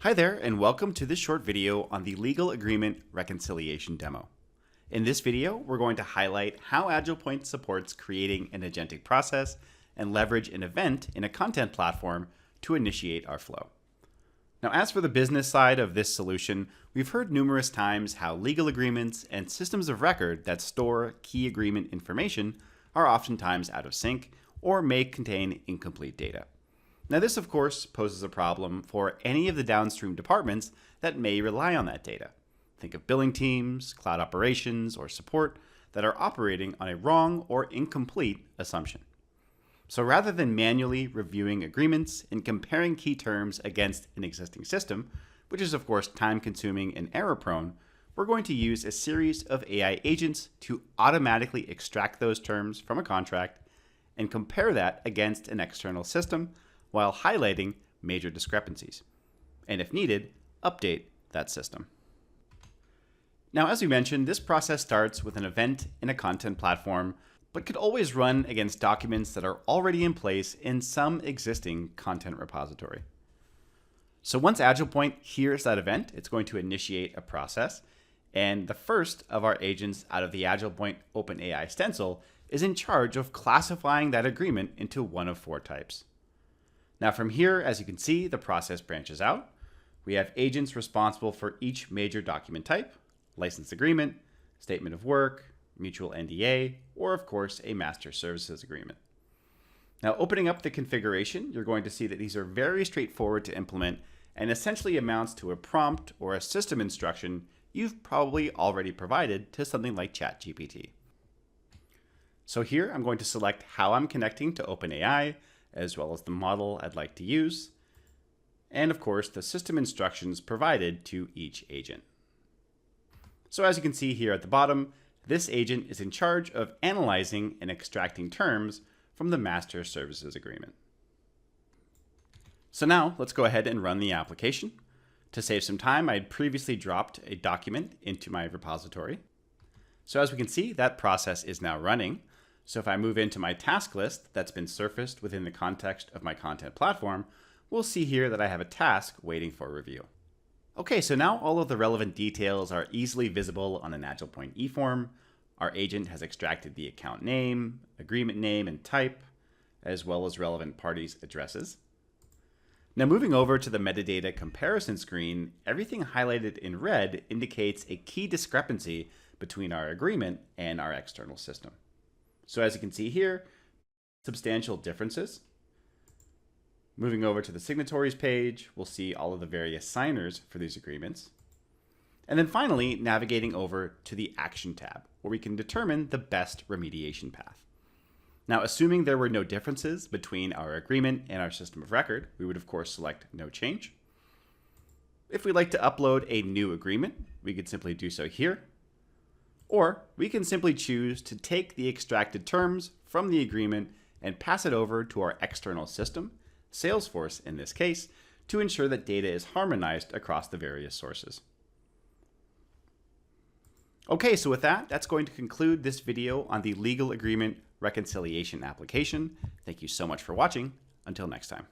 Hi there, and welcome to this short video on the legal agreement reconciliation demo. In this video, we're going to highlight how AgilePoint supports creating an agentic process and leverage an event in a content platform to initiate our flow. Now, as for the business side of this solution, we've heard numerous times how legal agreements and systems of record that store key agreement information are oftentimes out of sync or may contain incomplete data. Now, this, of course, poses a problem for any of the downstream departments that may rely on that data. Think of billing teams, cloud operations, or support that are operating on a wrong or incomplete assumption. So rather than manually reviewing agreements and comparing key terms against an existing system, which is, of course, time-consuming and error-prone, we're going to use a series of AI agents to automatically extract those terms from a contract and compare that against an external system, while highlighting major discrepancies, and if needed, update that system. Now, as we mentioned, this process starts with an event in a content platform, but could always run against documents that are already in place in some existing content repository. So once AgilePoint hears that event, it's going to initiate a process, and the first of our agents out of the AgilePoint OpenAI stencil is in charge of classifying that agreement into one of four types. Now from here, as you can see, the process branches out. We have agents responsible for each major document type: license agreement, statement of work, mutual NDA, or of course a master services agreement. Now opening up the configuration, you're going to see that these are very straightforward to implement and essentially amounts to a prompt or a system instruction you've probably already provided to something like ChatGPT. So here I'm going to select how I'm connecting to OpenAI, as well as the model I'd like to use, and of course the system instructions provided to each agent. So as you can see here at the bottom, this agent is in charge of analyzing and extracting terms from the master services agreement. So now let's go ahead and run the application. To save some time, I had previously dropped a document into my repository. So as we can see, that process is now running. So if I move into my task list that's been surfaced within the context of my content platform, we'll see here that I have a task waiting for review. Okay, so now all of the relevant details are easily visible on an AgilePoint eForm. Our agent has extracted the account name, agreement name, and type, as well as relevant parties' addresses. Now moving over to the metadata comparison screen, everything highlighted in red indicates a key discrepancy between our agreement and our external system. So as you can see here, substantial differences. Moving over to the signatories page, we'll see all of the various signers for these agreements. And then finally, navigating over to the Action tab, where we can determine the best remediation path. Now, assuming there were no differences between our agreement and our system of record, we would of course select No Change. If we'd like to upload a new agreement, we could simply do so here. Or we can simply choose to take the extracted terms from the agreement and pass it over to our external system, Salesforce in this case, to ensure that data is harmonized across the various sources. Okay, so with that, that's going to conclude this video on the legal agreement reconciliation application. Thank you so much for watching. Until next time.